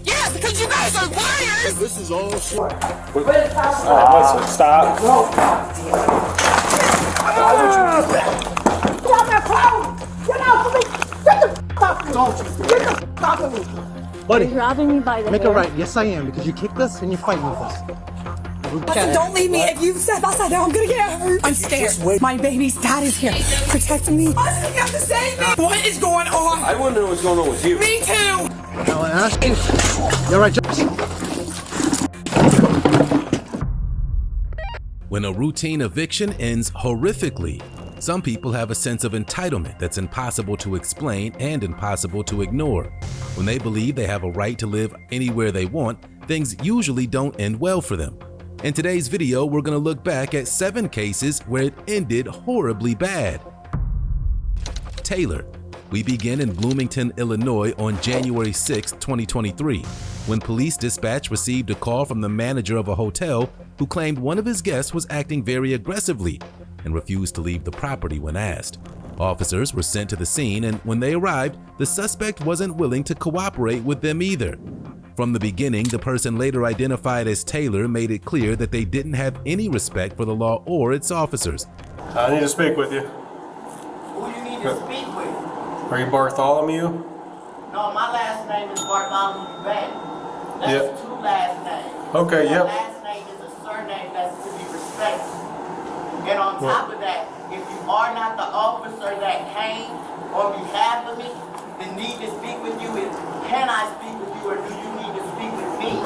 Yeah, because you guys are liars! This is all shit. Listen, stop. Get out my phone! Get out of me! Get the f off me! Don't you? Get the f off of me! Buddy, You're grabbing me by the make hair. it right. Yes, I am, because you kicked us and you're fighting with us. Listen, don't leave me. If you step outside there, I'm gonna get hurt. I'm scared. My baby's dad is here, protecting me. Listen, you have to save me. What is going on? I want to know what's going on with you. Me too. Now, Ashton, you're right, Josh. When a routine eviction ends horrifically, some people have a sense of entitlement that's impossible to explain and impossible to ignore. When they believe they have a right to live anywhere they want, things usually don't end well for them. In today's video, we're going to look back at 7 cases where it ended horribly bad. Taylor. We begin in Bloomington, Illinois on January 6, 2023, when police dispatch received a call from the manager of a hotel who claimed one of his guests was acting very aggressively and refused to leave the property when asked. Officers were sent to the scene, and when they arrived, the suspect wasn't willing to cooperate with them either. From the beginning, the person later identified as Taylor made it clear that they didn't have any respect for the law or its officers. I need to speak with you. Who you need to speak with? Are you Bartholomew? No, my last name is Bartholomew Bay. That's Yep. 2 last names. Okay, My yep. last name is a surname that's to be respected. And on top of that, if you are not the officer that came on behalf of me, the need to speak with you is, can I speak with you or do you need to speak with me?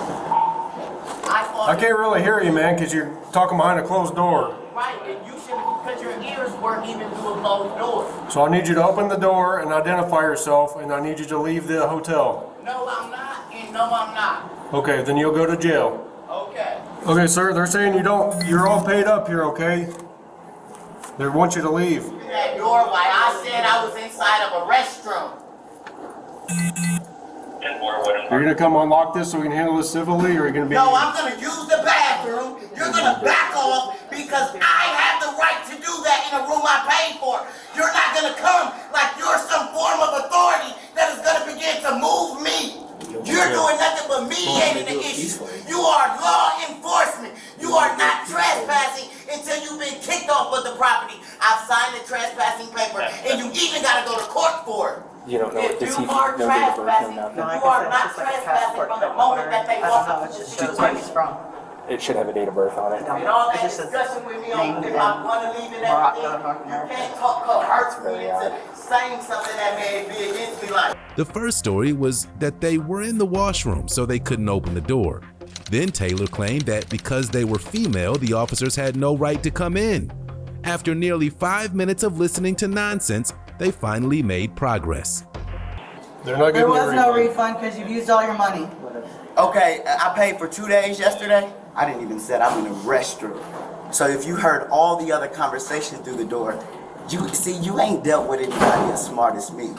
I can't really hear you, man, because you're talking behind a closed door. Right, and you should, because your ears work even through a closed door. So I need you to open the door and identify yourself, and I need you to leave the hotel. No, I'm not, and no, I'm not. Okay, then you'll go to jail. Okay. Okay, sir, they're saying you're all paid up here, okay? They want you to leave. That door, like I said, I was inside of a restroom. You're gonna come unlock this so we can handle this civilly, or are you gonna be? No, I'm gonna use the bathroom. You're gonna back off because I have the right to do that in a room I paid for. You're not gonna come like you're some form of authority that is gonna begin to move me. You're doing nothing but mediating the issue. You are law enforcement. You are not trespassing until you've been kicked off of the property. I've signed the trespassing paper, and you even gotta go to court for it. You don't know If does you he are know date of birth, trespassing, no you nothing? are not trespassing from the moment that they walk up to the situation. It should have a date of birth on it. And all that discussion with me on if I want to leave it at everything, you can't coerce me into saying something that may be against me like. The first story was that they were in the washroom, so they couldn't open the door. Then Taylor claimed that because they were female, the officers had no right to come in. After nearly 5 minutes of listening to nonsense, they finally made progress. They're not There giving you a was no refund. refund because you've used all your money. Okay, I paid for 2 days yesterday. I didn't even say I'm in a restroom. So if you heard all the other conversations through the door, you ain't dealt with anybody as smart as me.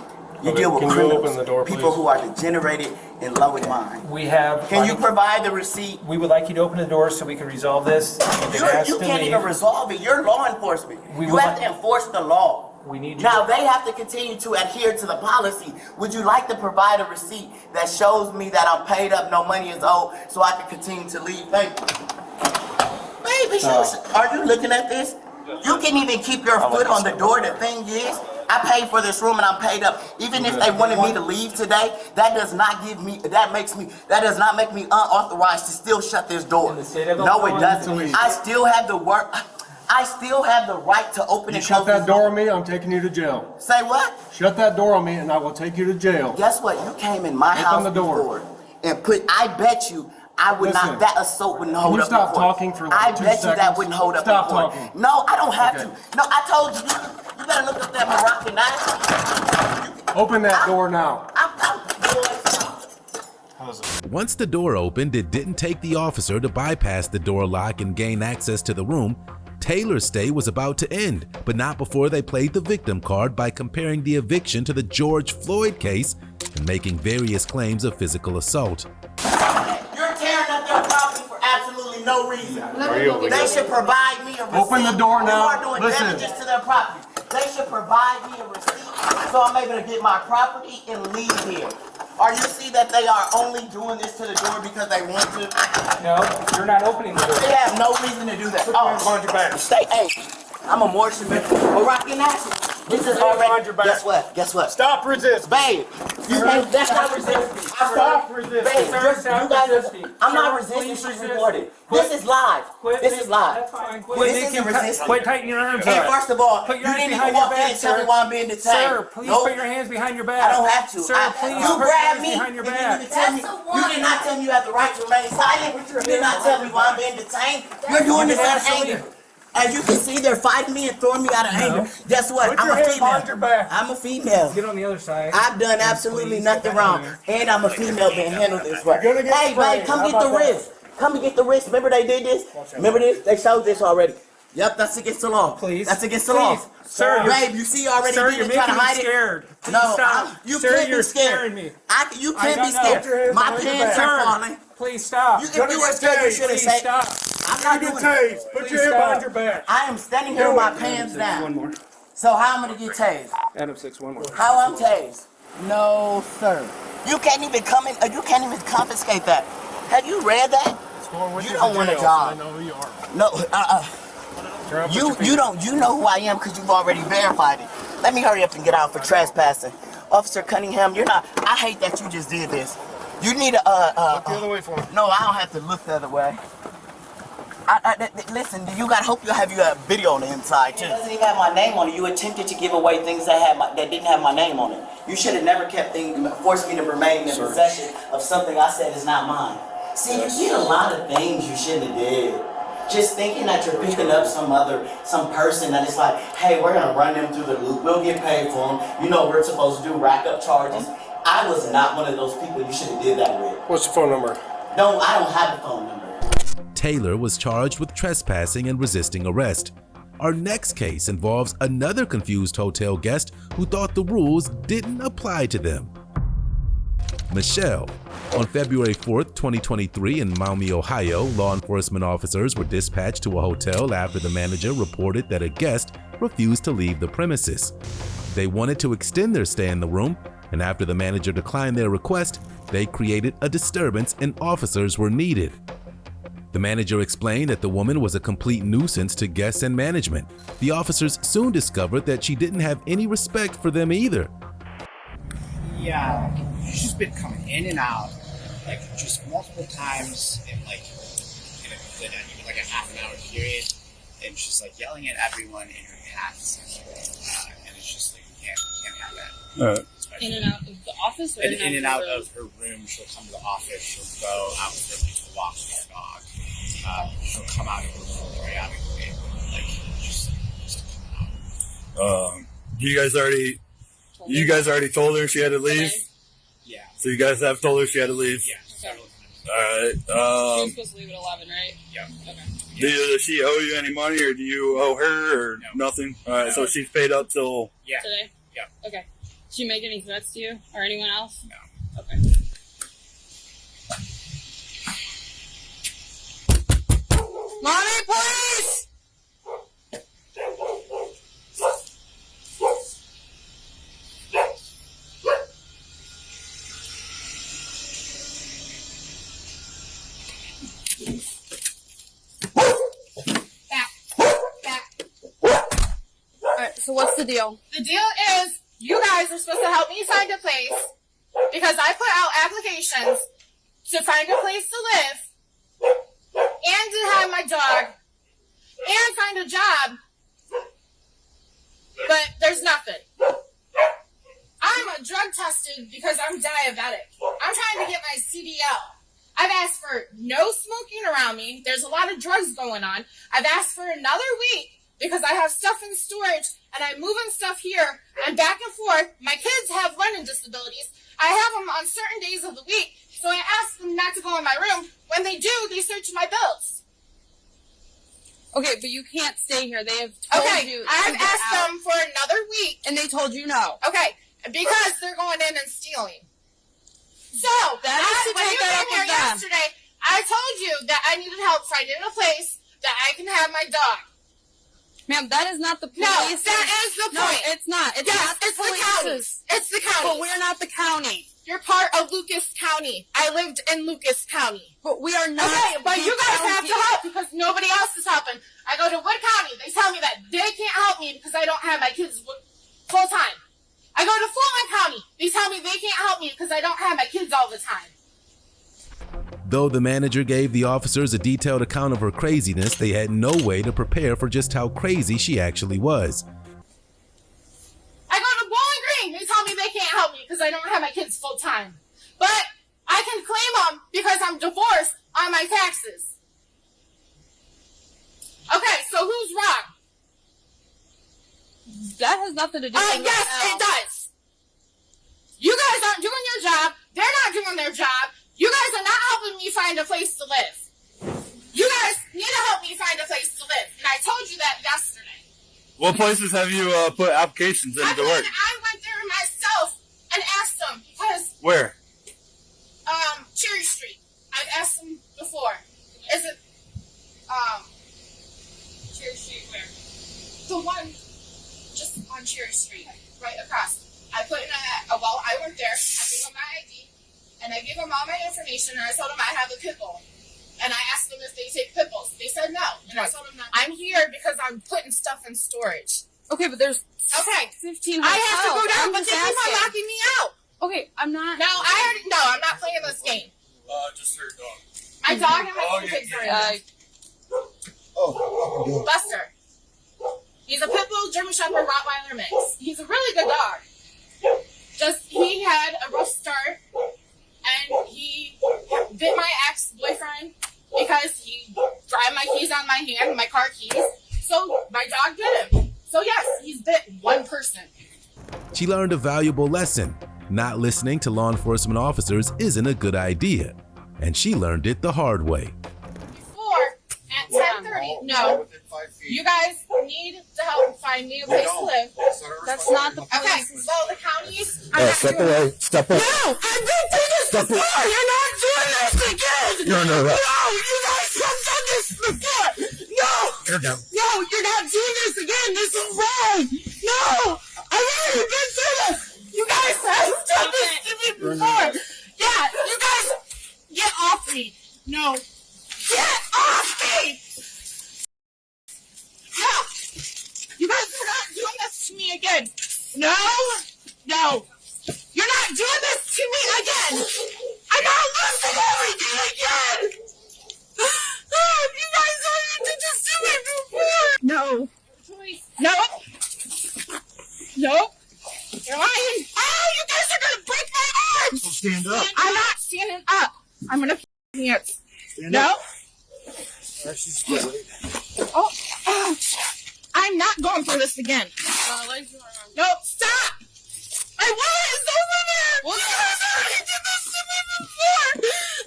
You Okay, deal with can you criminals, open the door, people please? who are degenerated and low in mind. We have. Can you provide the receipt? We would like you to open the door so we can resolve this. You can't even resolve it. You're law enforcement. You have to enforce the law. We need you. Now they have to continue to adhere to the policy. Would you like to provide a receipt that shows me that I'm paid up, no money is owed, so I can continue to leave? Thank you. Baby, are you looking at this? You can even keep your foot on the door. The thing is, I paid for this room and I'm paid up. Even if they wanted me to leave today, that does not make me unauthorized to still shut this door. No, it doesn't. I still have the right to open You and shut close that this door on me, I'm taking you to jail. Say what? Shut that door on me and I will take you to jail. Guess what? You came in my house the door. before and I bet you I would Listen, not, that assault wouldn't hold you up stop in court. talking for I like 2 bet you that seconds? wouldn't hold up Stop in court. talking. No, I don't have Okay. to. No, I told you, you better look up that Moroccan knife. Open that door now. Once the door opened, it didn't take the officer to bypass the door lock and gain access to the room. Taylor's stay was about to end, but not before they played the victim card by comparing the eviction to the George Floyd case and making various claims of physical assault. You're tearing up their property for absolutely no reason. They should provide me a receipt. Open the door now. You are doing Listen. damages to their property. They should provide me a receipt so I'm able to get my property and leave here. Or you see that they are only doing this to the door because they want to? No, you're not opening the door. They have no reason to do that. Behind your back. Stay, hey, I'm a Morrison. Moroccan action. This is already, behind your back. guess what? Stop resisting. Babe, that's not resisting. Stop resisting. Babe, Sir, just, stop you guys, resisting. I'm not Sir, resisting, please she's resist. recorded. Quit. This is live. Quit This making- is live. That's fine. Quit This making isn't resisting. Quit tightening your arms Hey, up. first of all, Put you your hands didn't even behind walk your in back, and tell me sir. why I'm being detained. Sir, please Nope. put your hands behind your back. I don't have to. Sir, please you put your grabbed hands me. behind your You back. didn't even tell me. You did not tell me you have the right to remain silent. You did not tell me why I'm being detained. You're doing this out of anger. As you can see, they're fighting me and throwing me out of anger. Guess what? Put I'm your a hands behind your female. back. I'm a female. Get on the other side. I've done absolutely nothing wrong. And I'm a female being handled this way. You're gonna get Hey, sprayed. babe, come How get the about that? wrist. Come and get the wrist. Remember they did this? Remember this? They showed this already. Yep, that's against the law. Please. That's against the law. Please. Sir, Babe, you see you already Sir, did you're it, trying making to me hide it. scared. Please No, stop. you Sir, can't you're be scared. scaring me. You can't be don't know. scared. Put your hands My behind your pants back. are falling. Please stop. If you were scared, you should have Please said, stop. I'm not Get doing it. tased. Put Please your hand stop. behind your back. I am standing here with my pants One down. more. So how am I going to get tased? Adam 6, one more. How I'm tased? No, sir. You can't even come in, you can't even confiscate that. Have you read that? You don't want a job. I know who you are. No, Turn up with you your feet. you don't, you know who I am because you've already verified it. Let me hurry up and get out for trespassing. Officer Cunningham, you're not, I hate that you just did this. You need a, Look the other way for me. no, I don't have to look the other way. Listen, you got, hope you have video on the inside too. It doesn't even have my name on it. You attempted to give away things that didn't have my name on it. You should have never forced me to remain in possession of something I said is not mine. See, you did a lot of things you shouldn't have did. Just thinking that you're picking up some person that is like, hey, we're gonna run them through the loop. We'll get paid for them. You know we're supposed to do rack up charges. I was not one of those people you should have did that with. What's your phone number? No, I don't have a phone number. Taylor was charged with trespassing and resisting arrest. Our next case involves another confused hotel guest who thought the rules didn't apply to them. Michelle. On February 4th, 2023 in Maumee, Ohio, law enforcement officers were dispatched to a hotel after the manager reported that a guest refused to leave the premises. They wanted to extend their stay in the room, and after the manager declined their request, they created a disturbance and officers were needed. The manager explained that the woman was a complete nuisance to guests and management. The officers soon discovered that she didn't have any respect for them either. Yeah, she's just been coming in and out, like just multiple times in even like a half an hour period, and she's like yelling at everyone in her pants, and it's just like you can't have that. In and out of the office, or in and out of her room. She'll come to the office. She'll go out with her to walk her dog. She'll come out of her room periodically, like just come out. You guys already told her she had to leave? Okay. Yeah. So you guys have told her she had to leave? Yeah. Several times. Alright. She was supposed to leave at 11, right? Yeah. Okay. Does she owe you any money, or do you owe her, or No. nothing? Alright, so she's paid up till... Yeah. Today? Yeah. Okay. Did she make any threats to you or anyone else? No. Okay. Mommy, please! Alright, so what's the deal? The deal is, you guys are supposed to help me find a place because I put out applications to find a place to live and to have my dog and find a job, but there's nothing. I'm drug tested because I'm diabetic. I'm trying to get my CDL. I've asked for no smoking around me. There's a lot of drugs going on. I've asked for another week because I have stuff in storage and I'm moving stuff here and back and forth. My kids have learning disabilities. I have them on certain days of the week, so I ask them not to go in my room. When they do, they search my bills. Okay, but you can't stay here. They have told you to I've get asked out. them for another week. And they told you no. Okay, because they're going in and stealing. So, That is to when take you that came up here with them. yesterday, I told you that I needed help finding a place that I can have my dog. Ma'am, that is not the police. No, that is the No, point. it's not. It's Yes, not the it's the police. county. It's the county. But we're not the county. You're part of Lucas County. I lived in Lucas County. But we are not. Okay, but you guys have to help because nobody else is helping. I go to Wood County. They tell me that they can't help me because I don't have my kids full time. I go to Fulton County. They tell me they can't help me because I don't have my kids all the time. Though the manager gave the officers a detailed account of her craziness, they had no way to prepare for just how crazy she actually was. I go to Bowling Green. They tell me they can't help me because I don't have my kids full time. But I can claim them because I'm divorced on my taxes. Okay, so who's wrong? That has nothing to do with it. Yes, it does. You guys aren't doing your job. They're not doing their job. You guys are not helping me find a place to live. You guys need to help me find a place to live. And I told you that yesterday. What places have you put applications in to work? I went there myself and asked them because... Where? Cherry Street. I've asked them before. Is it... Cherry Street where? The one just on Cherry Street, right across. I put in well, I went there. I gave them my ID. And I gave them all my information, and I told them I have a pit bull. And I asked them if they take pit bulls. They said no. And I told them that I'm here because I'm putting stuff in storage. Okay, but there's 15 I have to go down, but they keep on locking me out. Okay, I'm not. No, I'm not playing this game. Just her dog. My dog and my kids are in there. Buster. He's a pit bull, German Shepherd, Rottweiler mix. He's a really good dog. He had a rough start. And he bit my ex-boyfriend because he grabbed my keys on my hand, my car keys. So my dog bit him. So yes, he's bit one person. She learned a valuable lesson. Not listening to law enforcement officers isn't a good idea. And she learned it the hard way. Before, at 10:30, no. You guys need to help find me a place to live. That's not the place. Okay, so the counties... Step away. Step away. No! I've been through this before! You're not doing this again! You're under arrest. No! You guys have done this before! No! You're down. No! You're not doing this again! This is wrong! No! I've already been through this! You guys have done this to me before! Yeah! You guys... Get off me! No! Get off me! No! You guys are not doing this to me again! No! No! You're not doing this to me again! I'm not losing everything again! Oh, you guys already did this to me before! No! No! No! You're lying! Oh, you guys are gonna break my arms! Stand up. I'm not standing up! I'm gonna pants. Stand up. Oh, I'm not going for this again. No, stop! My wallet is over there! You guys already did this to me before!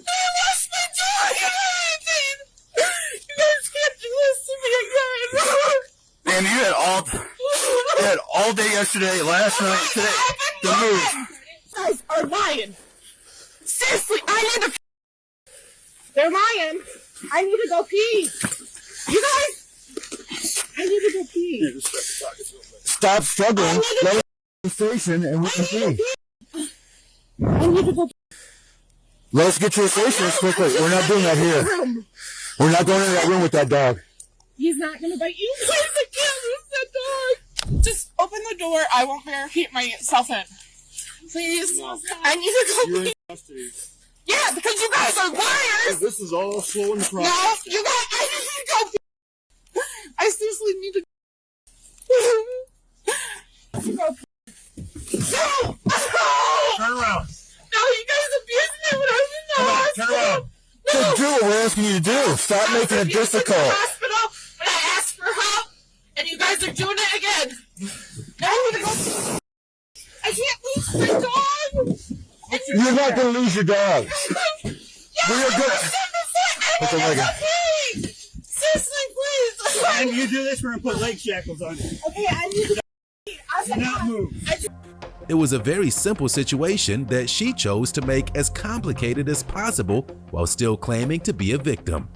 I lost my dog and everything! You guys can't do this to me again! Man, you had all day yesterday, last night, today. The move. You guys are lying! Seriously, I need to... They're lying! I need to go pee! You guys... I need to go pee. Stop struggling. Let it to the station and we can see. I need to go pee. Let us get to the station as quickly. We're not doing that here. We're not going in that room with that dog. He's not gonna bite you. Please, I can't lose that dog. Just open the door. I won't barricade myself in. Please. No. I need to go pee. Yeah, because you guys are liars. This is all slow in the process. No, you guys, I need to go pee. I seriously need to go pee. No! Turn around. No, you guys abused me when I was in the hospital. Turn around. No. Do what we're asking you to do. Stop making it difficult. In the hospital when I asked for help, and you guys are doing it again. Now I'm gonna go. I can't lose my dog. You're not going to lose your dog. Yeah, We're good. Put the leg on. Seriously, please. When you do this, we're going to put leg shackles on you. Okay, I need to. Do not move. It was a very simple situation that she chose to make as complicated as possible while still claiming to be a victim.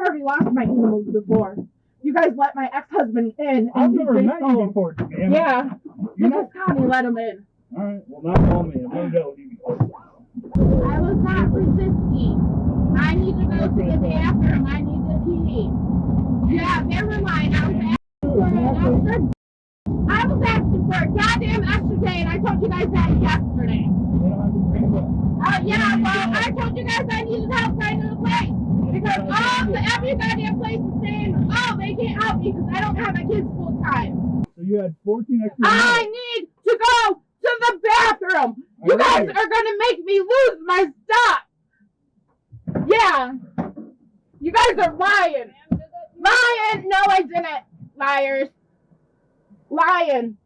already lost my animals before. You guys let my ex-husband in. I've never met you before, man. Yeah. Lucas County let him in. Alright, well, not all me. I'm gonna go with you. I was not resisting. I need to go to the bathroom. I need to pee. Yeah, never mind. I was asking for a goddamn extra day, and I told you guys that yesterday. Yeah, well, I told you guys I needed help finding a place. Because every goddamn place is saying, oh, they can't help me because I don't have my kids full time. So you had 14 extra I need to go to the bathroom. You guys are going to make me lose my stuff. Yeah. You guys are lying. Lying. No, I didn't. Liars. Lying.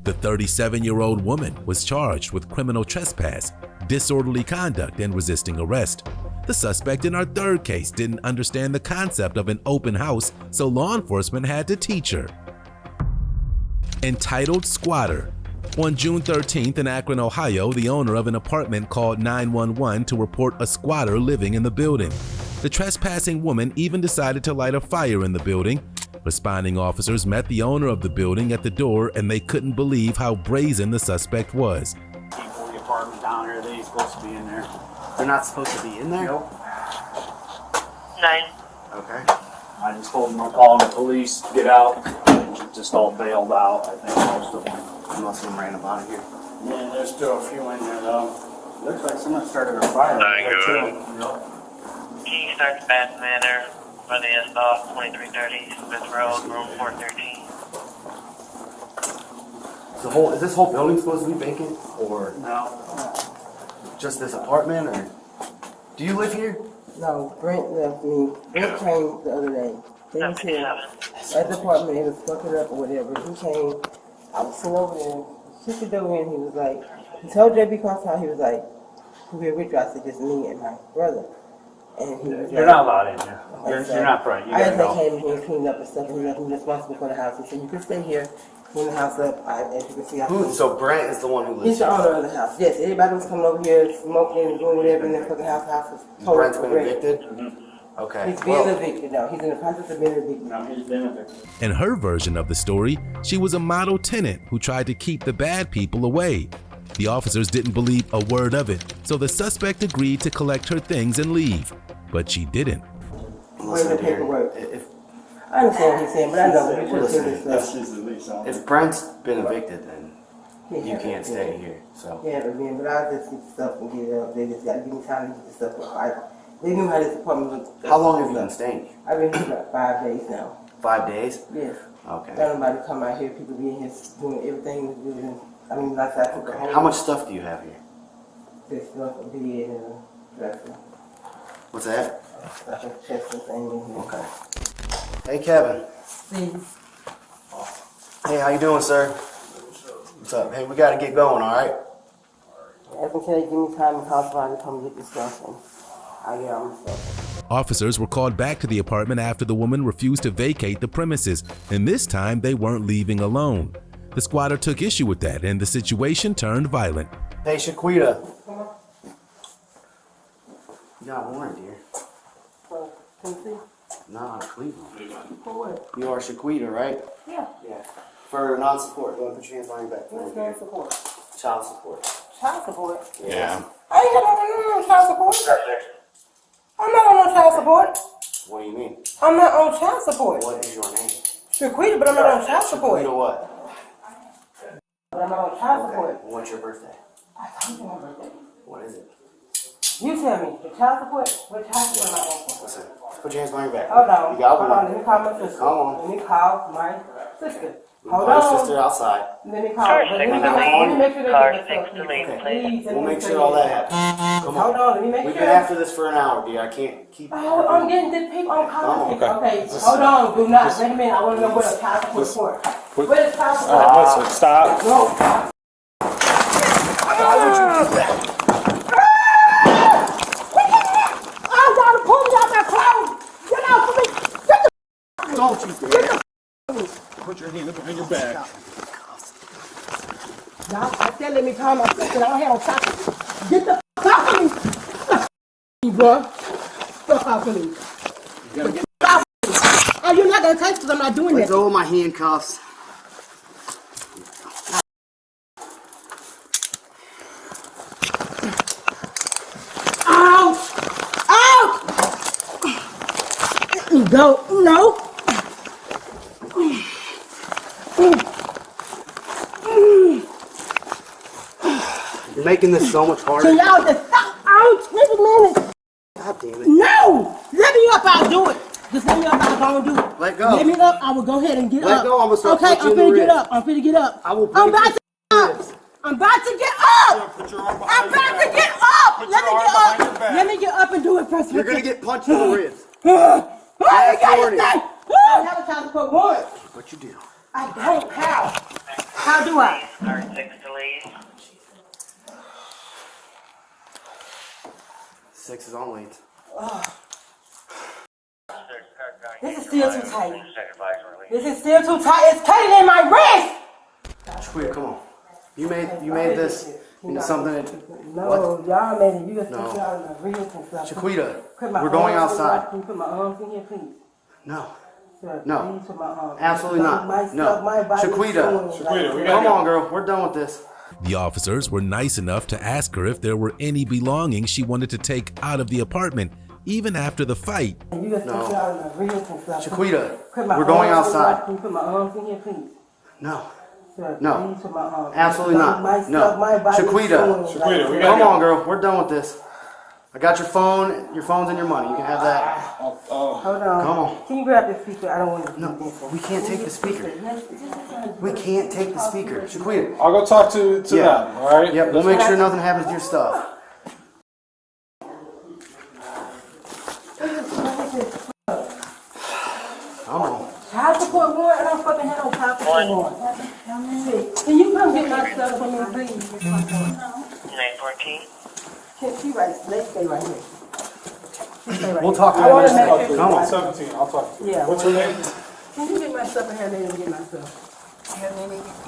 The 37-year-old woman was charged with criminal trespass, disorderly conduct, and resisting arrest. The suspect in our third case didn't understand the concept of an open house, so law enforcement had to teach her. Entitled squatter. On June 13th in Akron, Ohio, the owner of an apartment called 911 to report a squatter living in the building. The trespassing woman even decided to light a fire in the building. Responding officers met the owner of the building at the door, and they couldn't believe how brazen the suspect was. People in the apartment down here, they ain't supposed to be in there. They're not supposed to be in there? Nope. 9. Okay. I just told them I'm calling the police to get out. They just all bailed out, I think most of them. Most of them ran up out of here. Yeah, there's still a few in there though. Looks like someone started a fire. Key starts bad manner. By the S off 2330 Smith Road, room 413. Is this whole building supposed to be vacant, or no? Just this apartment, or do you live here? No, Brent left me. Brent came the other day. They was here at the apartment. They was fucking up or whatever. He came. I was sitting over there. He took the door in. He was like, he told JB Carson, he was like, who here with you? I said, just me and my brother. And he was You're like, not allowed in here. You're not right. You I gotta just go. came here and cleaned up and stuff, and he left me responsible for the house. He said, you can stay here, clean the house up. As you can see, So Brent is the one who lives he's the here? owner of the house. Yes, everybody was coming over here, smoking and doing whatever in the fucking house. The house was totally Brent's been correct. evicted? Okay. He's being evicted now. He's in the process of being evicted. No, he's been evicted. In her version of the story, she was a model tenant who tried to keep the bad people away. The officers didn't believe a word of it, so the suspect agreed to collect her things and leave. But she didn't. Listen, the paperwork. I understand what he's saying, but I know you should have seen this stuff. If Brent's been evicted, then you can't stay here. So Yeah, but I'll just get the stuff and get it up. They just got to give me time to get the stuff up. They knew how this apartment looked. How long have you been staying here? I've been here about 5 days now. 5 days? Yes. Okay. Got nobody come out here. People be in here doing everything. Like I took the whole. How much stuff do you have here? This stuff, a bed and a dresser. What's that? Like a chest and thing in here. Okay. Hey, Kevin. Steve. Hey, how you doing, sir? What's up? Hey, we got to get going, all right? As until they give me time and call somebody to come get this stuff, and I get all my stuff. Officers were called back to the apartment after the woman refused to vacate the premises, and this time they weren't leaving alone. The squatter took issue with that, and the situation turned violent. Hey, Shaquita. You got a warrant, dear. Tennessee? Nah, Cleveland. For what? You are Shaquita, right? Yeah. Yeah. For non-support. Go and put your hands behind your back. What's non-support? Child support. Child support? Yeah. I ain't got no child support. I'm not on no child support. What do you mean? I'm not on child support. What is your name? Shaquita, but I'm not on child support. Shaquita what? But I'm not on child support. What's your birthday? I told you my birthday. What is it? You tell me. The child support? What child support am I on for? Listen, put your hands behind your back. Hold on. You got Hold one. on. Let me call my sister. Come on. Let me call my sister. Hold Call on. your sister outside. Let me call. Car Let me 6 make sure they get the stuff. Please, We'll make sure all that happens. Come on. Hold on. Let me make We've sure. been after this for an hour, dear. I can't keep. Oh, I'm getting the people. I'm calling. Come on. Okay. Hold on. Do not. Wait a minute. I want to know what a child support is for. What is child support? Listen, stop. No. Why would you do that? I gotta pull me out that clothes. Get out from me. Get the. Don't you dare. Put your hands behind your back. Y'all, I said let me call my sister. I don't have no chocolate. Get the fuck off of me. Bro. Fuck off of me. hands because I'm not doing Let this. go of my handcuffs. Ouch! Ouch! Let me go. No. You're making this so much harder. Can y'all just stop? Ouch! Wait a minute. God damn it. No! Let me up, I'll do it. Just let me up, I'll go and do it. Let go. Let me up, I will go ahead and get up. Let go, I'm gonna start okay, punching I'm you in finna the get ribs. up. I'm finna get up. I will break I'm about your to get up. ribs. I'm about to get up. I'm about to get up. Let me get up. Let me get up and do it first. You're gonna get punched in the ribs. Oh, you got authority. this thing. I have a child support warrant. What you do? I don't. How? How do I? R6 delays. 6 is on late. This is still too tight. This is still too tight. It's cutting in my wrist. Shaquita, come on. You made this into something that. No, What? y'all made it. You just No. put y'all in the reels and stuff. Shaquita, Put my we're going arms in outside. here. Can you put my arms in here, please? No. Sir, No. please put my arms. Absolutely not. My stuff, No. my body is Shaquita. showing, Come on, girl. We're done with this. The officers were nice enough to ask her if there were any belongings she wanted to take out of the apartment, even after the fight. You just put y'all in the reels and stuff. Shaquita, Put my we're going arms in here. outside. Can you put my arms in here, please? No. Sir, No. please put my arms. Absolutely not. My stuff, my No. body is Shaquita. showing, Come on, girl. We're done with this. I got your phone. Your phone's and your money. You can have that. Hold on. Come on. Can you grab the speaker? I don't want to. No, we can't take the speaker. We can't take the speaker. Shaquita. I'll go talk to them, all right? Yep, we'll make sure nothing happens to your stuff. Come on. Child support warrant? I don't fucking have no child support warrant. Can you come get my stuff for me, please? 914. Can she let's stay right here. She stay right We'll here. talk to I them wanna in a make second. sure Come on. 17, I'll talk to you. Yeah. What's your name? Can you get my stuff in here and then get my stuff?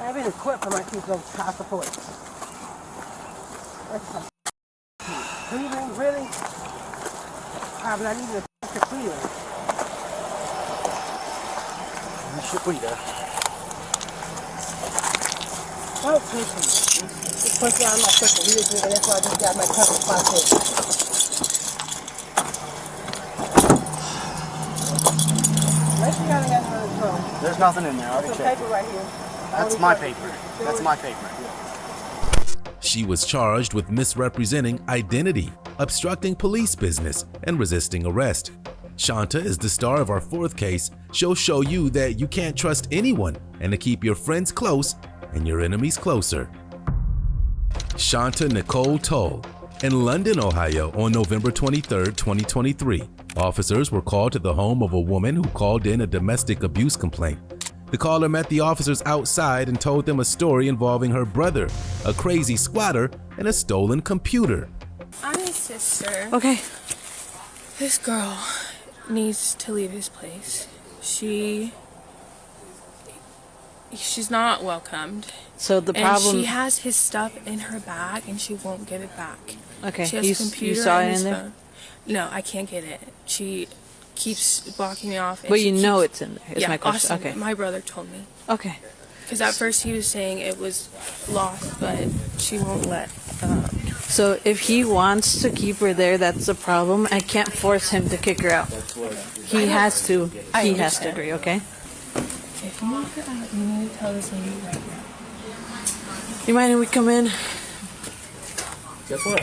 I've been equipped for my kids on child support. Breathing, really? Probably I need to clear. Shaquita. Don't push me. Just push me out of my fucking wheels, nigga. That's why I just got my cover pocket. Let's see how they got another phone. There's nothing in there. I already Some checked. paper right here. That's my paper. That's my paper. She was charged with misrepresenting identity, obstructing police business, and resisting arrest. Shanta is the star of our fourth case. She'll show you that you can't trust anyone and to keep your friends close and your enemies closer. Shanta Nicole Toll in London, Ohio on November 23, 2023. Officers were called to the home of a woman who called in a domestic abuse complaint. The caller met the officers outside and told them a story involving her brother, a crazy squatter, and a stolen computer. I'm his sister. Okay. This girl needs to leave his place. She's not welcomed. So the And problem. she has his stuff in her bag and she won't get it back. Okay, She has you a computer saw and it his in there? phone. No, I can't get it. She keeps blocking me off. But she you know keeps- it's in there, is yeah, my question. Austin, Okay. my brother told me. Okay. Because at first he was saying it was lost, but she won't let. So if he wants to keep her there, that's the problem. I can't force him to kick her out. He has to. I He has to understand. agree. Okay. If you need her out, you need to tell this lady right now. You mind if we come in? Guess what?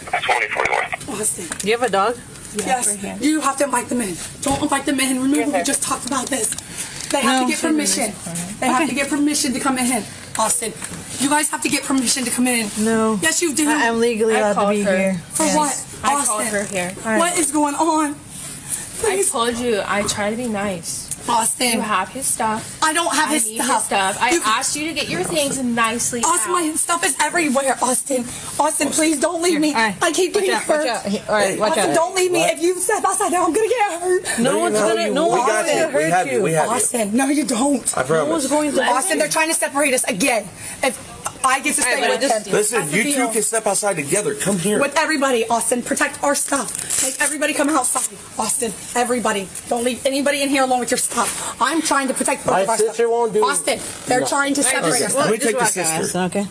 2041. Austin. Do you have a dog? Yes, you have to invite them in. Don't invite them in. Remember, we just talked about this. They have to get permission. They have to get permission to come in. Austin, you guys have to get permission to come in. No. Yes, you do. I'm legally allowed to be here. For what? I Austin, called her here. What is going on? I told you, I try to be nice. Austin. You have his stuff. I don't have his need stuff. His stuff. I asked you to get your things nicely Austin, my stuff is everywhere. Austin, please don't leave me. I keep getting hurt. All right, watch Austin, out. don't leave me. If you step outside now, I'm gonna get hurt. No one's gonna hurt you. Austin, no, you don't. I promise. No one's going to. Austin, they're trying to separate us again. If I get to stay with him. Listen, That's the you two deal. can step outside together. Come here. With everybody, Austin. Protect our stuff. Make everybody come outside. Austin, everybody. Don't leave anybody in here alone with your stuff. I'm trying to protect both of our stuff. won't do Austin, they're trying to separate us. Let me take the sister. Okay.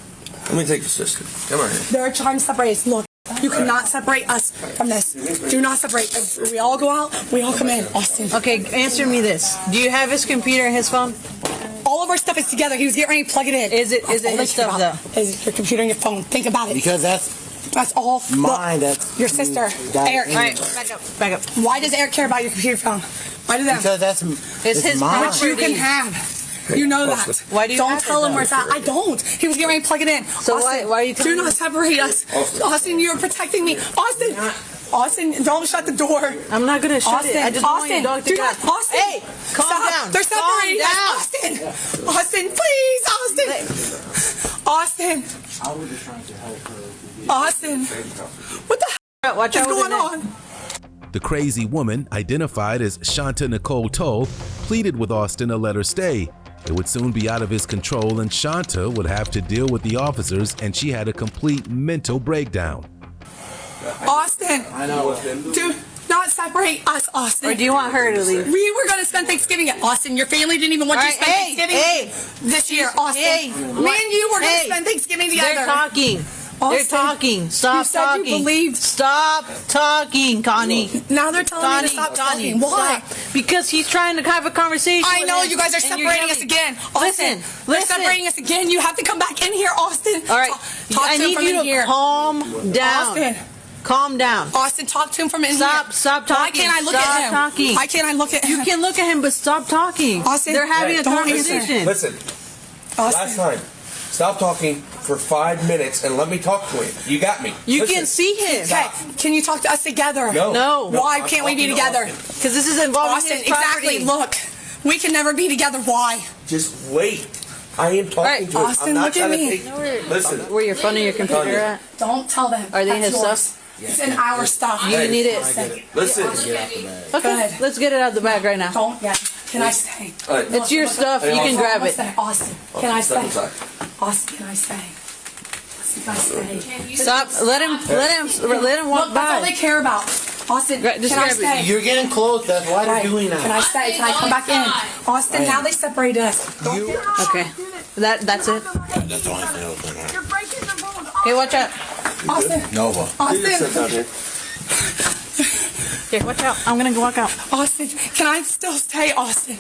Let me take the sister. Come on here. They're trying to separate us. Look, you cannot separate us from this. Do not separate. If we all go out, we all come in. Austin. Okay, answer me this. Do you have his computer and his phone? All of our stuff is together. He was getting ready to plug it in. Is it his stuff though? Is your computer and your phone. Think about it. Because that's all. mine. Look, That's your sister, Eric. All right, back up. Why does Eric care about your computer phone? Why do that? because that's It's his mine. Which you can have. You know that. Why do you don't have tell it, him where it's at. I don't. He was getting ready to plug it in. So Austin, why are you do telling not me? separate us. Austin, you're protecting me. Austin, don't shut the door. I'm not gonna shut Austin, it. I just want your dog to do go. not. Austin, Hey, calm stop. down. They're separating Calm us. Austin, please, Austin. I was just trying to help her. Austin, what the hell Watch is out with going the on? The crazy woman, identified as Shanta Nicole Toll, pleaded with Austin to let her stay. It would soon be out of his control and Shanta would have to deal with the officers, and she had a complete mental breakdown. Austin, I know. do not separate us, Austin. Or do you want her to leave? We were going to spend Thanksgiving at Austin. Your family didn't even want you to spend Thanksgiving this year, Austin. Me and you were going to spend Thanksgiving together. They're talking. They're Austin, talking. Stop you said talking. You believed. Stop talking, Connie. Now they're telling me to stop talking. Why? Stop. Because he's trying to have a conversation. I with know him, you guys are and you're separating us yelling. again. Austin, they're Listen. separating us again. You have to come back in here, Austin. All right. Talk I to him need from you in to here. calm down. Austin. Calm down. Austin, talk to him from in here. Stop talking. Why can't I look Stop at him? talking. Why can't I look at him? You can look at him, but stop talking. Austin, they're having a don't conversation. Listen. Last time. Stop talking for 5 minutes and let me talk to him. You got me. You Listen. can see him. Okay, can you talk to us together? No. Why can't we be together? Because this is involving Austin, his property. exactly. Look, we can never be together. Why? Just wait. I am talking to him. Austin, I'm not look at trying to me. take... Listen. Where your phone and your computer at? Don't tell them. Are they That's his yours. stuff? It's in our stuff. You need it. Listen. Okay, let's get it out of the bag right now. Don't yet. Can I stay? It's your stuff. You can grab it. Austin, can I stay? Austin, can I stay? Can I stay? Stop. Let him walk Look, that's all by. they care about. Austin, Just can I grab it. stay? You're getting close. That's why they're doing Can that. I stay? Can I come back in? Austin, now they separated us. Okay. That's it. That's all I know. Okay, watch out. Austin. Nova. Austin. Okay, watch out. I'm gonna go walk out. Austin, can I still stay, Austin?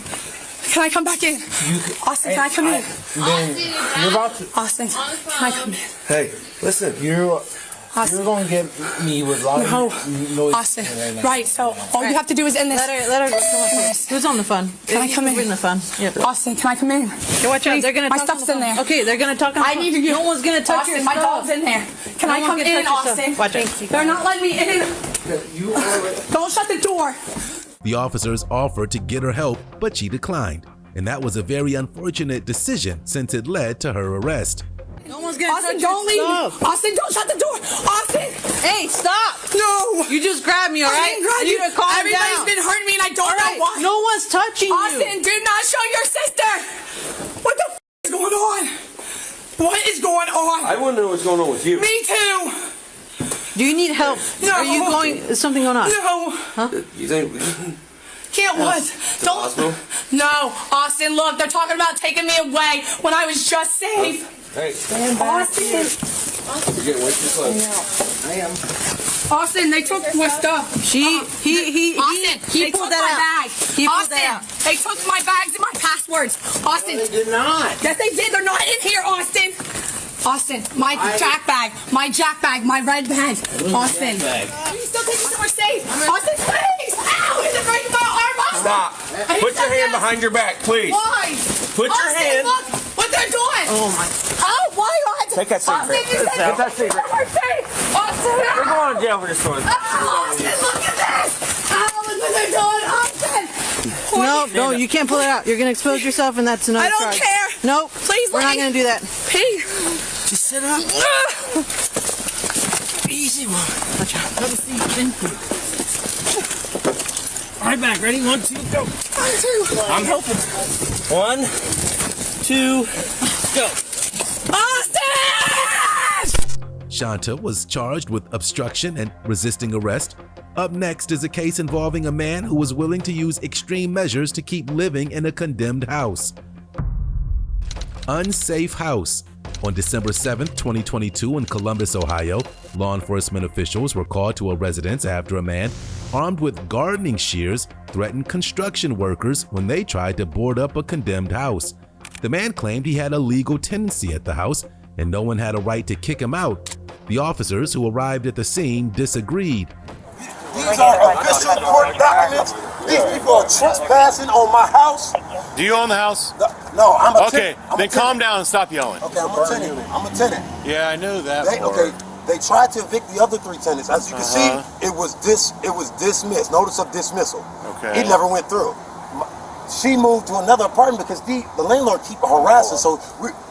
Can I come back in? Austin, can I come in? You're about to. Austin, can I come in? Hey, listen. You're going to get me with a lot of noise. Austin, right now. right, so all you have to do is end this. Let her go. Come on. Who's on the phone? Can I come in? In the phone. Yep. Austin, can I come in? Okay, watch out. They're gonna My talk stuff's on the in phone. there. Okay, they're gonna talk on the I phone. need you. No one's gonna touch Austin, your my stuff. dog's in there. Can No I one come can in, touch your stuff. Austin? Watch it. They're not letting me in. Don't shut the door. The officers offered to get her help, but she declined. And that was a very unfortunate decision since it led to her arrest. No one's gonna Austin, touch don't your leave. stuff. Austin, don't shut the door. Austin. Hey, stop. No. You just grabbed me, all right? I didn't grab you. need to calm Everybody's down. been hurting me and I don't know why. No one's touching Austin, you. do not show your sister. What the is going on? What is going on? I want to know what's going on with you. Me too. Do you need help? No. Are you going? Is something going on? No. Huh? You think... Can't what? Don't. Hospital? No, Austin. Look, they're talking about taking me away when I was just safe. Hey. Austin. You're getting way too close. I am. Austin, they took my stuff. He Austin, pulled that out. He pulled Austin, that out. they took my bags and my passwords. Austin, They did not. yes, they did. They're not in here, Austin. Austin, my jack bag, my red bag. Austin, you still take me somewhere safe. Austin, please. Ow, is it breaking my arm off? Stop. Put your hand behind your back, please. Why? Put your Austin, hand... look what they're doing. Oh my. Oh, why not? Take that secret. Austin, you said Take that secret. we're safe. Austin, We're going to jail for this one. Austin, look at this. Oh, look what they're doing. Austin. No, you can't pull it out. You're gonna expose yourself, and that's another I don't charge. care. Nope. Please, we're not let me gonna do that. pee. Just sit up. Easy one. Watch out. Have a seat. Thank you. All right, back. Ready? 1, 2, go. 1, 2. I'm helping. 1, 2, go. Austin! Shanta was charged with obstruction and resisting arrest. Up next is a case involving a man who was willing to use extreme measures to keep living in a condemned house. Unsafe house. On December 7, 2022 in Columbus, Ohio, law enforcement officials were called to a residence after a man armed with gardening shears threatened construction workers when they tried to board up a condemned house. The man claimed he had a legal tenancy at the house and no one had a right to kick him out. The officers who arrived at the scene disagreed. These are official court documents. These people are trespassing on my house. Do you own the house? No, I'm a Okay, tenant. I'm then a calm tenant. down and stop yelling. Okay, I'm a tenant. I'm a tenant. Yeah, I knew that. They tried to evict the other 3 tenants. As you can see, it was dismissed. Notice of dismissal. Okay. It never went through. She moved to another apartment because the landlord keep harassing, so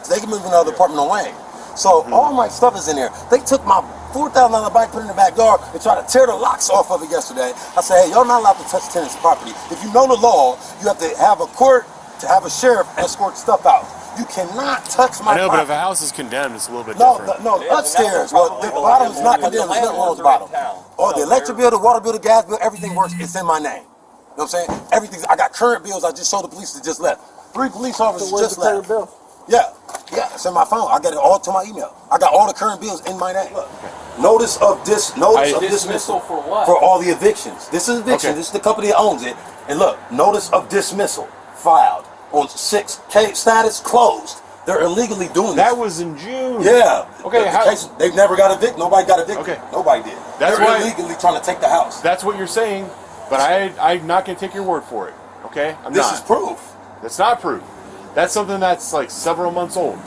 they can move to another apartment on Wayne. So all my stuff is in there. They took my $4,000 bike, put it in the backyard, and tried to tear the locks off of it yesterday. I said, hey, y'all not allowed to touch tenants' property. If you know the law, you have to have a court, to have a sheriff escort stuff out. You cannot touch my I know, property. but if a house is condemned, it's a little bit different. No, upstairs. Well, the bottom is not condemned. There's nothing wrong with the bottom. Oh, the electric bill, the water bill, the gas bill, everything works. It's in my name. You know what I'm saying? Everything. I got current bills. I just showed the police that just left. 3 police officers just left. Yeah, it's in my phone. I got it all to my email. I got all the current bills in my name. Look. Notice of dismissal for what? For all the evictions. This is eviction. Okay. This is the company that owns it. And look, notice of dismissal filed on 6K status closed. They're illegally doing this. That was in June. Yeah. Okay, they've never got evicted. Nobody got evicted. Okay. Nobody did. That's They're why- illegally trying to take the house. That's what you're saying, but I'm not going to take your word for it. Okay? I'm This not. is proof. That's not proof. That's something that's like several months old.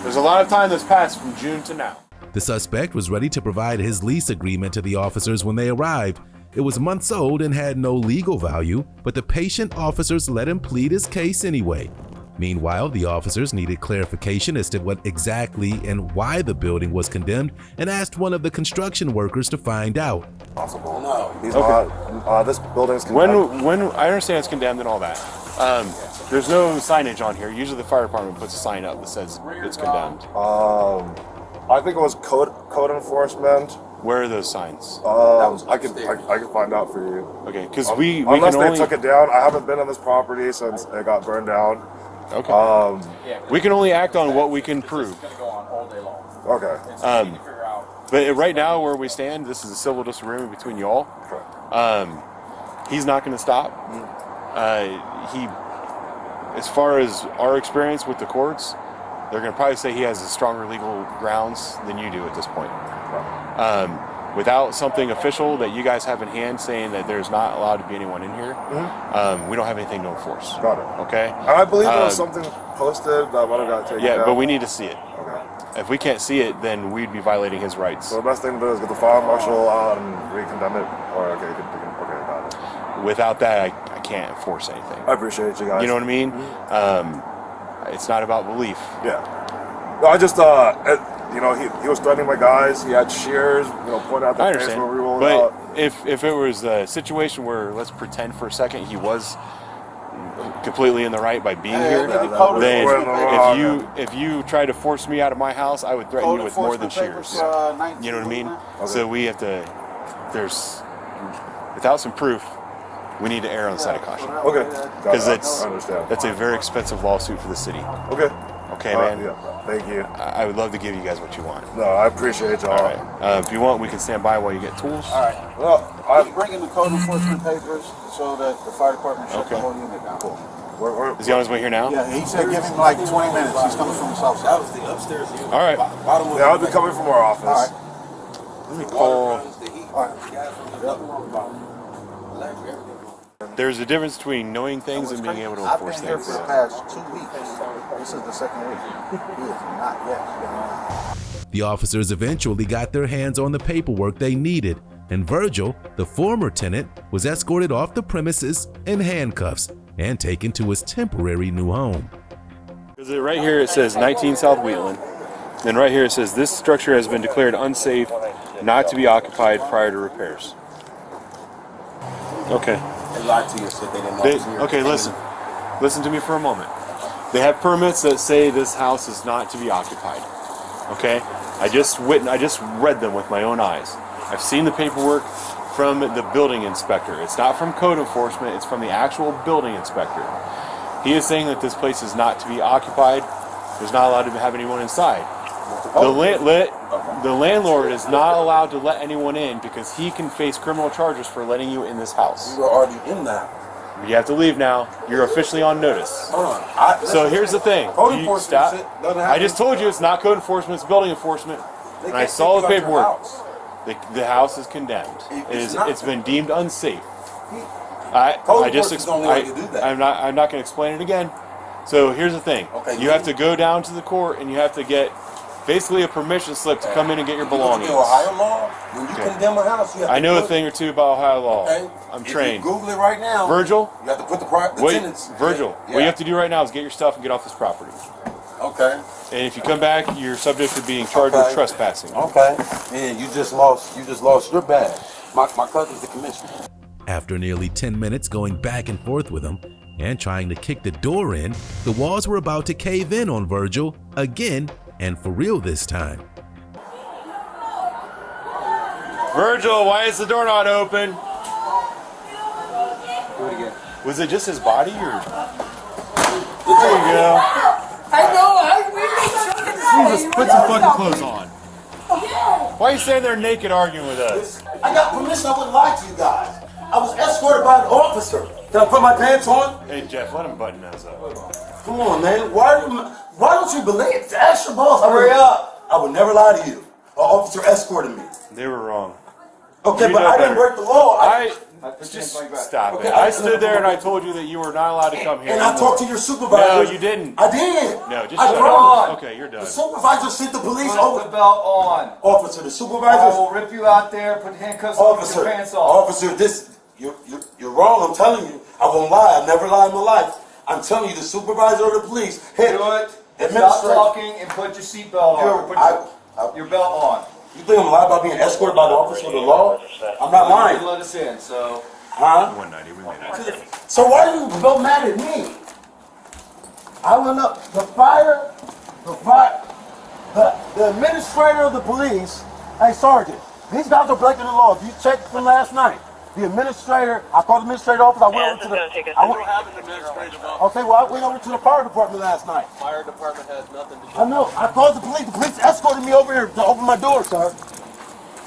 There's a lot of time that's passed from June to now. The suspect was ready to provide his lease agreement to the officers when they arrived. It was months old and had no legal value, but the patient officers let him plead his case anyway. Meanwhile, the officers needed clarification as to what exactly and why the building was condemned and asked one of the construction workers to find out. Possible. No. These this building's condemned. When I understand it's condemned and all that, there's no signage on here. Usually the fire department puts a sign up that says it's condemned. I think it was code enforcement. Where are those signs? I can find out for you. Okay, because we unless can they only took it down. I haven't been on this property since it got burned down. Okay. We can only act on what we can prove. Okay. But right now, where we stand, this is a civil disagreement between y'all. He's not going to stop. As far as our experience with the courts, they're going to probably say he has a stronger legal grounds than you do at this point. Without something official that you guys have in hand saying that there's not allowed to be anyone in here, we don't have anything to enforce. Got it. Okay? And I believe there was something posted that might have got taken down. Yeah, but we need to see it. Okay. If we can't see it, then we'd be violating his rights. So the best thing to do is get the fire marshal out and recondemn it. Or okay, got it. Without that, I can't enforce anything. I appreciate you guys. You know what I mean? It's not about belief. Yeah. No, I just he was threatening my guys. He had shears, pointing out the I face understand. when we rolled But out. if it was a situation where, let's pretend for a second, he was completely in the right by being here, then if you try to force me out of my house, I would threaten you with more than shears. You know what I mean? Okay. So we have to. Without some proof, we need to err on the side of caution. Okay. Because I understand. that's a very expensive lawsuit for the city. Okay. Okay, man. Yeah. Thank you. I would love to give you guys what you want. No, I appreciate y'all. All right. If you want, we can stand by while you get tools. All right. Well, I'm bringing the code enforcement papers so that the fire department shut the whole unit down. Cool. Is he on his way here now? Yeah, he said give him like 20 minutes. He's coming from the south side. That was the upstairs unit. All right. Yeah, I'll be coming from our office. All right. Let me call. All right. There's a difference between knowing things and being able to enforce I've been here things. for the past 2 weeks. This is the second week. He is not yet. The officers eventually got their hands on the paperwork they needed, and Virgil, the former tenant, was escorted off the premises in handcuffs and taken to his temporary new home. Because right here it says 19 South Wheatland, and right here it says this structure has been declared unsafe, not to be occupied prior to repairs. Okay. They lied to you, said they didn't know it was here. Okay, listen to me for a moment. They have permits that say this house is not to be occupied. Okay? I just read them with my own eyes. I've seen the paperwork from the building inspector. It's not from code enforcement, it's from the actual building inspector. He is saying that this place is not to be occupied. There's not allowed to have anyone inside. The landlord is not allowed to let anyone in because he can face criminal charges for letting you in this house. You were already in that. You have to leave now. You're officially on notice. Hold on. So here's the thing. Code You enforcement stop. doesn't have I just told you it's not code enforcement, it's building enforcement. And I saw the paperwork. The house is condemned. It's been deemed unsafe. I'm not going to explain it again. So here's the thing. You have to go down to the court and you have to get basically a permission slip to come in and get your belongings. You know Ohio law? When you condemn a house, you have to I know a thing or two about Ohio law. Okay. I'm trained. If you Google it right now. Virgil? You have to put the tenants. Virgil, what you have to do right now is get your stuff and get off this property. Okay. And if you come back, you're subject to being charged with trespassing. Okay. Man, you just lost your badge. My cousin's the commissioner. After nearly 10 minutes going back and forth with him and trying to kick the door in, the walls were about to cave in on Virgil again, and for real this time. Virgil, why is the door not open? Do it again. Was it just his body or? There you go. I know. Jesus, put some fucking clothes on. Why are you standing there naked arguing with us? I got permission. I wouldn't lie to you guys. I was escorted by an officer. Can I put my pants on? Hey Jeff, let him button those up. Come on, man. Why don't you believe it? Ask your boss. Hurry up. I would never lie to you. An officer escorted me. They were wrong. Okay, but I didn't break the law. Just stop it. I stood there and I told you that you were not allowed to come here. And I talked to your supervisor. No, you didn't. I did. No, just I shut promise. up. Okay, you're done. The supervisor sent the police Put over. the belt on. Officer, the supervisor. I will rip you out there. Put handcuffs on. Put your pants off. Officer, you're wrong. I'm telling you. I won't lie. I've never lied in my life. I'm telling you, the supervisor of the police. Do it. Stop talking and put your seatbelt on. Put your belt on. You think I'm lying about being escorted by the officer of the law? I'm not lying. You let us in, so. Huh? 190, we made it. So why are you so mad at me? I went up. The administrator of the police. Hey, Sergeant, these guys are breaking the law. If you checked from last night, the administrator, I called the administrator office. I went over to the. Okay, well, I went over to the fire department last night. Fire department has nothing to do. I know. I called the police. The police escorted me over here to open my door, sir.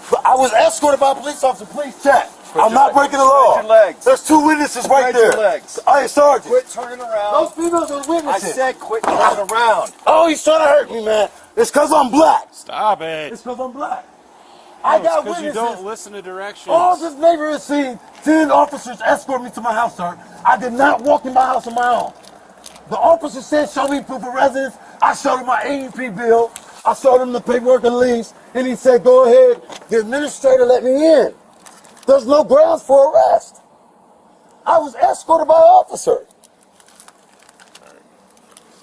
But I was escorted by a police officer. Please check. I'm not breaking the law. Spread your legs. There's two witnesses right there. Your legs. Hey, Sergeant. Quit turning around. Those females are witnesses. I said quit turning around. Oh, he's trying to hurt me, man. It's because I'm black. Stop it. It's because I'm black. I got because witnesses. you don't listen to directions. All this neighborhood seen 10 officers escort me to my house, sir. I did not walk in my house on my own. The officer said, show me proof of residence. I showed him my AEP bill. I showed him the paperwork and lease. And he said, go ahead. The administrator let me in. There's no grounds for arrest. I was escorted by an officer.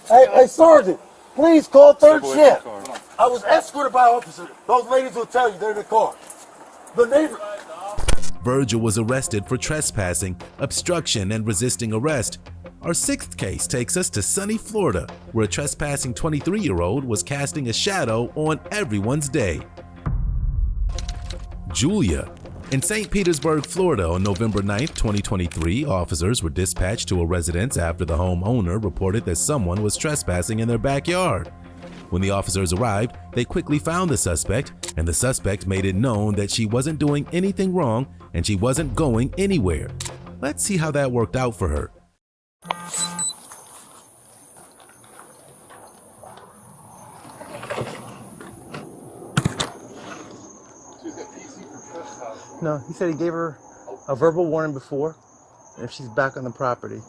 Hey, Sergeant, please call third shift. I was escorted by an officer. Those ladies will tell you they're in the car. The neighbor. Virgil was arrested for trespassing, obstruction, and resisting arrest. Our sixth case takes us to sunny Florida, where a trespassing 23-year-old was casting a shadow on everyone's day. Julia. In St. Petersburg, Florida, on November 9, 2023, officers were dispatched to a residence after the homeowner reported that someone was trespassing in their backyard. When the officers arrived, they quickly found the suspect, and the suspect made it known that she wasn't doing anything wrong and she wasn't going anywhere. Let's see how that worked out for her. No, he said he gave her a verbal warning before, and if she's back on the property,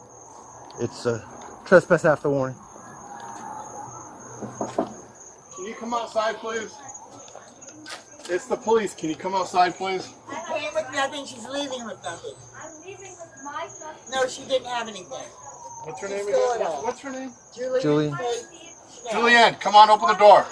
it's a trespass after warning. Can you come outside, please? It's the police. Can you come outside, please? She came with nothing. She's leaving with nothing. I'm leaving with my stuff. No, she didn't have anything. What's her name again? What's her name? Julie. Julianne, come on, open the door.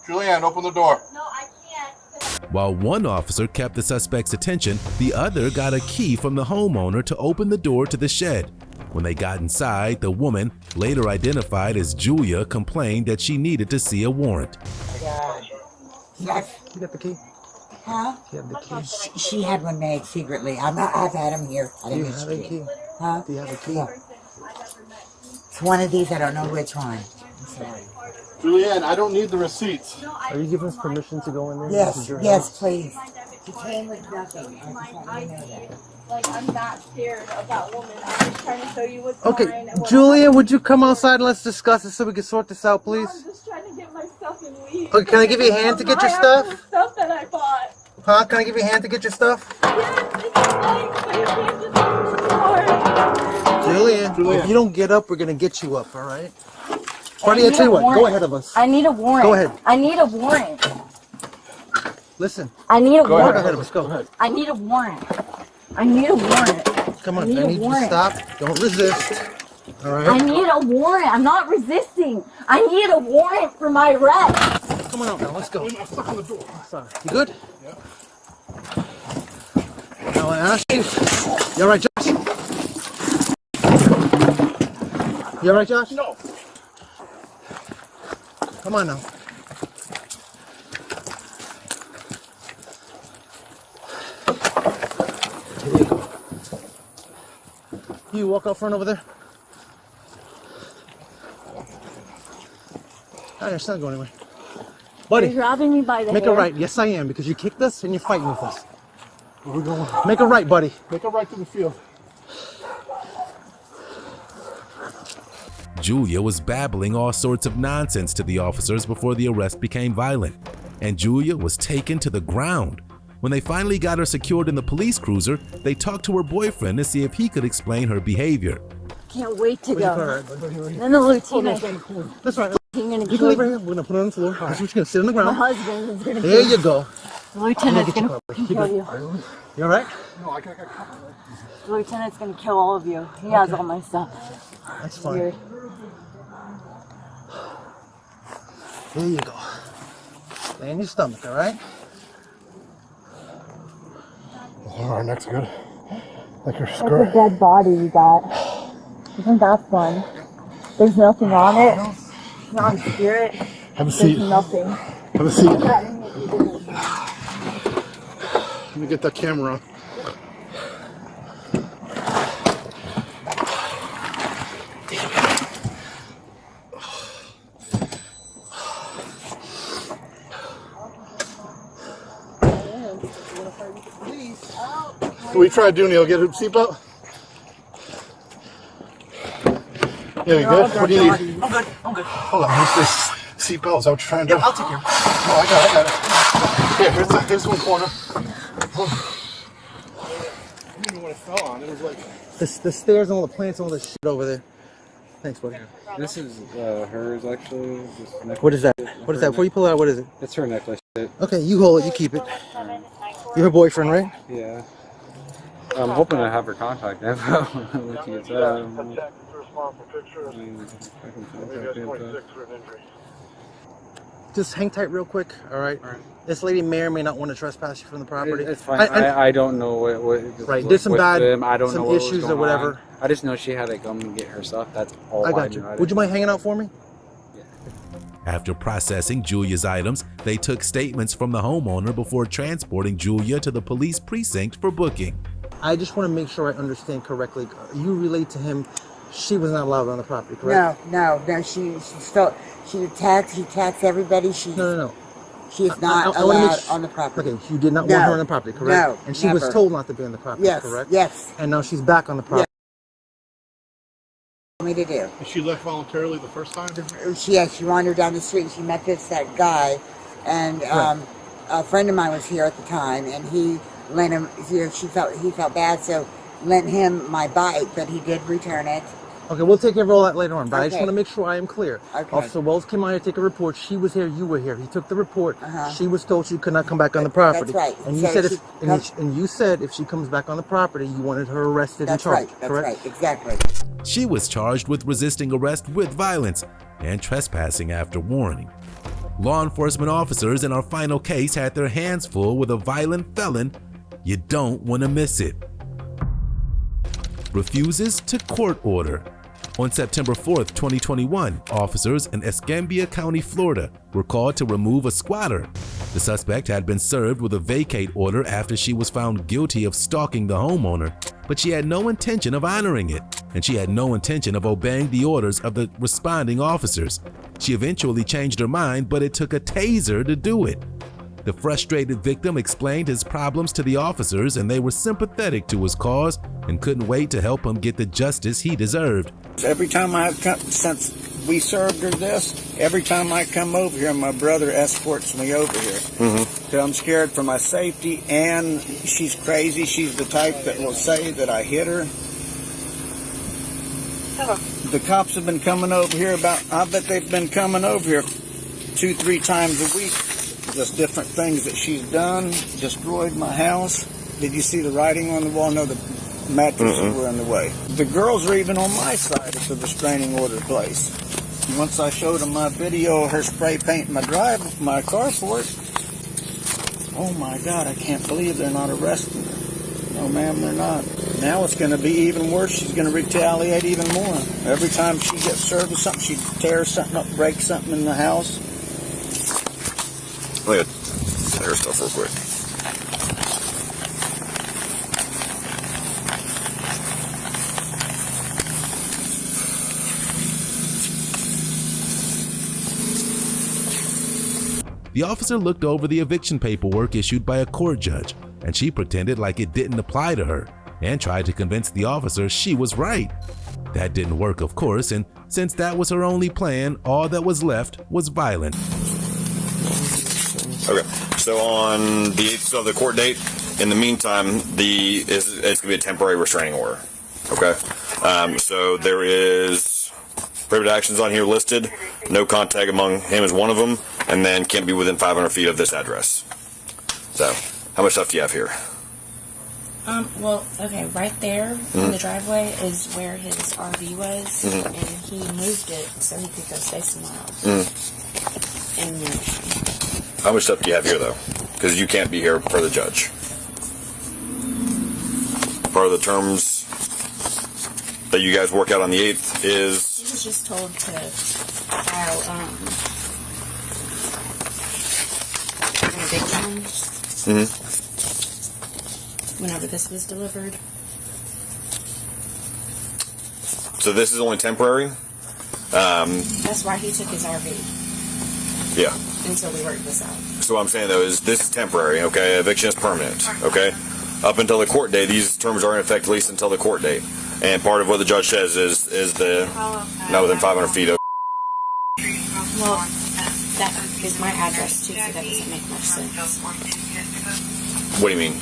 Julianne, open the door. No, I can't. While one officer kept the suspect's attention, the other got a key from the homeowner to open the door to the shed. When they got inside, the woman, later identified as Julia, complained that she needed to see a warrant. Yes. You got the key? Huh? You have the key? She had one made secretly. I've had them here. I Do you didn't have get a you. key? Huh? Do you have a key? Yeah. It's one of these. I don't know which one. I'm sorry. Julianne, I don't need the receipts. Are you giving us permission to go in there? Yes, This is your yes, house? please. She came with nothing. I just want you to know that. Like, I'm not scared of that woman. I'm just trying to show you what's Okay, mine and what Julia, would you come outside and let's discuss it so we can sort this out, please? I'm just trying to get my stuff and leave. Okay, can I give you a hand to get your My stuff? actual stuff that I bought. Huh? Can I give you a hand to get your stuff? Julian, if you don't get up, we're gonna get you up, all right? Buddy, I tell you what, go ahead of us. I need a warrant. Go ahead. I need a warrant. Listen. I need a Go warrant. ahead of us, go ahead. I need a warrant. I need a warrant. Come on, I need I a need you to warrant. stop. Don't resist. All right? I need a warrant. I'm not resisting. I need a warrant for my arrest. Come on out now, let's go. I'm stuck on the door. Sorry. You good? Yeah. Now I ask you. You alright, Josh? You alright, Josh? No. Come on now. Here you go. You walk out front over there. Your son's going anywhere. Buddy, You're grabbing me by the make hair. a right. Yes, I am, because you kicked us and you're fighting with us. Where we going? Make a right, buddy. Make a right to the field. Julia was babbling all sorts of nonsense to the officers before the arrest became violent, and Julia was taken to the ground. When they finally got her secured in the police cruiser, they talked to her boyfriend to see if he could explain her behavior. Can't wait to Where's your car go. at, bud? Then the lieutenant. That's right. He's gonna You can kill leave right here. We're gonna put it on the floor. That's what you're gonna sit on the my ground. husband is gonna There kill you go. The lieutenant's Get your gonna car, fucking buddy. kill You you. good? You alright? No, I got covered. The lieutenant's gonna kill all of you. He has all my stuff. That's fine. Weird. There you go. Lay on your stomach, alright? Our neck's good. Like your That's skirt. a dead body you got. Isn't that fun? There's nothing on it. Not a spirit. Have a seat. There's nothing. Have a seat. Let me get that camera on. What we try to do, Neil? Get a seatbelt? Yeah, you good? What do you need? I'm good. I'm good. Hold on, what's this? Seatbelt, is that what you're trying to do? Yeah, I'll take care of it. Oh, I got it. Here, here's one corner. I didn't even when it fell on. It was like... The stairs and all the plants and all this shit over there. Thanks, buddy. This is hers, actually. What is that? What is that? Before you pull it out, what is it? It's her necklace. Okay, you hold it, you keep it. You're her boyfriend, right? Yeah. I'm hoping to have her contact info. With you. Just hang tight real quick, alright? This lady may or may not want to trespass you from the property. It's fine. I don't know what right, there's some bad I don't some know what was issues or going whatever. on. I just know she had to come and get her stuff. That's all I got you. know. Would you mind hanging out for me? After processing Julia's items, they took statements from the homeowner before transporting Julia to the police precinct for booking. I just want to make sure I understand correctly. You relate to him, she was not allowed on the property, correct? No. She attacks everybody. No. She is not I wanna make allowed on the property. Okay, you did not want her on the property, correct? No, and she was never. told not to be on the property, Yes, correct? yes. And now she's back on the property. Me to do. And she left voluntarily the first time? She wandered down the street. She met that guy, and a friend of mine was here at the time, and he lent him. He felt bad, so lent him my bike, but he did return it. Okay, we'll take care of all that later on, but I just Okay. want to make sure I am clear. Okay. Officer Wells came out here to take a report. She was here, you were here. He took the report. She was told she could not come back on the property. That's right. And you So said she and you said if she comes back on the property, you wanted her arrested That's and charged, right. That's correct? right. Exactly. She was charged with resisting arrest with violence and trespassing after warning. Law enforcement officers in our final case had their hands full with a violent felon. You don't want to miss it. Refuses to court order. On September 4th, 2021, officers in Escambia County, Florida, were called to remove a squatter. The suspect had been served with a vacate order after she was found guilty of stalking the homeowner, but she had no intention of honoring it, and she had no intention of obeying the orders of the responding officers. She eventually changed her mind, but it took a taser to do it. The frustrated victim explained his problems to the officers, and they were sympathetic to his cause and couldn't wait to help him get the justice he deserved. Every time I've come, since we served her this, every time I come over here, my brother escorts me over here. So I'm scared for my safety, and she's crazy. She's the type that will say that I hit her. The cops have been coming over here I bet they've been coming over here 2-3 times a week. Just different things that she's done, destroyed my house. Did you see the writing on the wall? No, the mattresses were in the way. The girls are even on my side of the restraining order place. Once I showed them my video of her spray painting my car for it, oh my God, I can't believe they're not arresting her. No, ma'am, they're not. Now it's going to be even worse. She's going to retaliate even more. Every time she gets served with something, she tears something up, breaks something in the house. Look at her stuff real quick. The officer looked over the eviction paperwork issued by a court judge, and she pretended like it didn't apply to her and tried to convince the officer she was right. That didn't work, of course, and since that was her only plan, all that was left was violence. Okay, so on the 8th of the court date, in the meantime, it's going to be a temporary restraining order. Okay, so there is prohibited actions on here listed. No contact among him is one of them, and then can't be within 500 feet of this address. So, how much stuff do you have here? Well, okay, right there in the driveway is where his RV was, and he moved it so he could go stay somewhere else. And how much stuff do you have here, though? Because you can't be here per the judge. Part of the terms that you guys work out on the 8th is... He was just told to file an eviction whenever this was delivered. So this is only temporary? That's why he took his RV. Yeah. Until we worked this out. So what I'm saying, though, is this is temporary, okay? Eviction is permanent, okay? Up until the court date, these terms are in effect at least until the court date. And part of what the judge says is the not within 500 feet of... Well, that is my address, too, so that doesn't make much sense. What do you mean?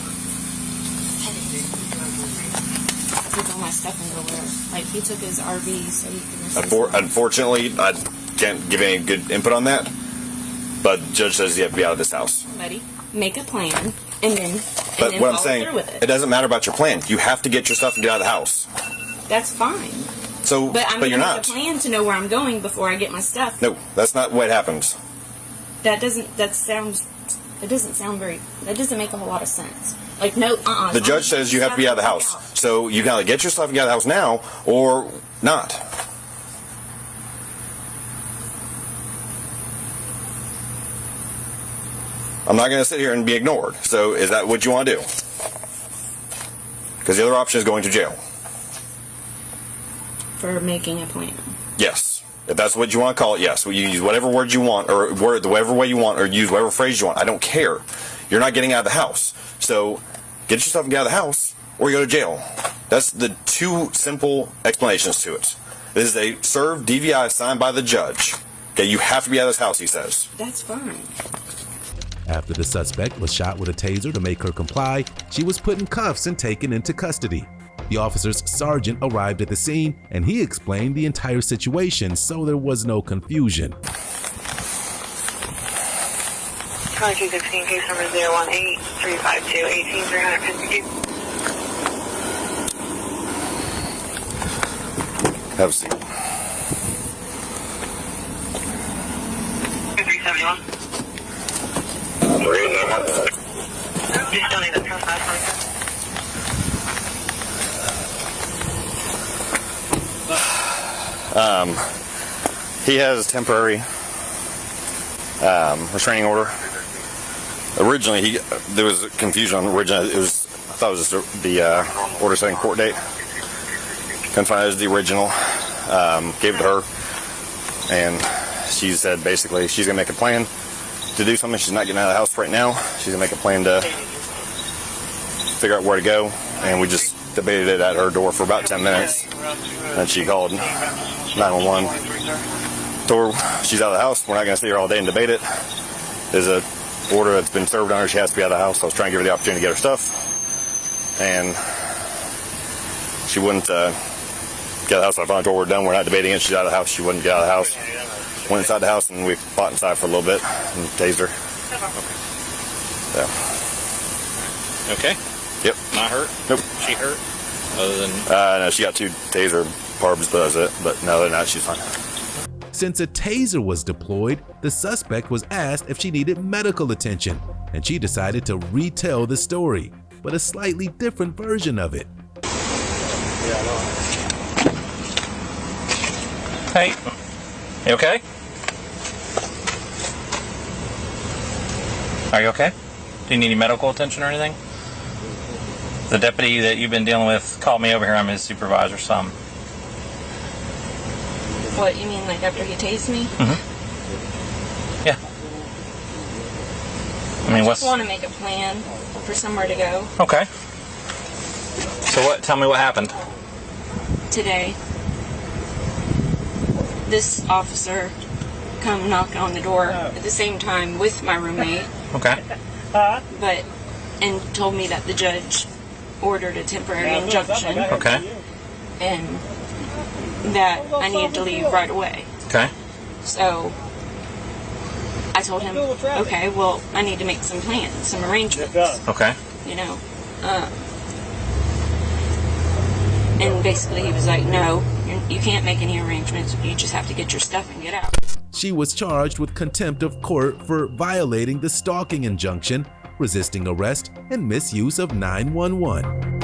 Took all my stuff and go where? Like, he took his RV so he could... Unfortunately, I can't give any good input on that. But the judge says you have to be out of this house. Buddy, make a plan, and then what I'm follow saying, through with it doesn't matter about your plan. You have to get your stuff and get out of the house. That's fine. So, but I'm you're gonna not. make a plan to know where I'm going before I get my stuff. No, that's not what happens. That doesn't make a whole lot of sense. Like, no, The judge says you have to be out of the house. So you can either get your stuff and get out of the house now, or not. I'm not going to sit here and be ignored. So is that what you want to do? Because the other option is going to jail. For making a plan. Yes. If that's what you want to call it, yes. You use whatever word you want, or whatever way you want, or use whatever phrase you want. I don't care. You're not getting out of the house. So get your stuff and get out of the house, or you go to jail. That's the two simple explanations to it. This is a served DVI signed by the judge. Okay, you have to be out of this house, he says. That's fine. After the suspect was shot with a taser to make her comply, she was put in cuffs and taken into custody. The officer's sergeant arrived at the scene, and he explained the entire situation, so there was no confusion. 2216, case number 018-352-18350. Have a seat. 371. You still need a trespass license? He has temporary restraining order. Originally, there was confusion on originally. I thought it was just the order setting court date. Couldn't find it as the original. Gave it to her, and she said basically she's gonna make a plan to do something. She's not getting out of the house right now. She's gonna make a plan to figure out where to go, and we just debated it at her door for about 10 minutes. Then she called 911. Told her she's out of the house. We're not gonna stay here all day and debate it. There's a order that's been served on her. She has to be out of the house. I was trying to give her the opportunity to get her stuff, and she wouldn't get out of the house. I finally told her we're done. We're not debating it. She's out of the house. She wouldn't get out of the house. Went inside the house, and we fought inside for a little bit and tased her. So. Okay. Yep. Not hurt? Nope. She hurt? Other than... no, she got 2 taser barbs, but that's it. But no, other than that, she's fine. Since a taser was deployed, the suspect was asked if she needed medical attention, and she decided to retell the story, but a slightly different version of it. Hey, you okay? Are you okay? Do you need any medical attention or anything? The deputy that you've been dealing with called me over here. I'm his supervisor, some. What, you mean like after he tased me? Mm-hmm. Yeah. I mean, I just want to make a plan for somewhere to go. Okay. So what? Tell me what happened. Today, this officer come knock on the door at the same time with my roommate. Okay. And told me that the judge ordered a temporary injunction. Okay. And that I needed to leave right away. Okay. So I told him, okay, well, I need to make some plans, some arrangements. Okay. You know. And basically he was like, no, you can't make any arrangements. You just have to get your stuff and get out. She was charged with contempt of court for violating the stalking injunction, resisting arrest, and misuse of 911.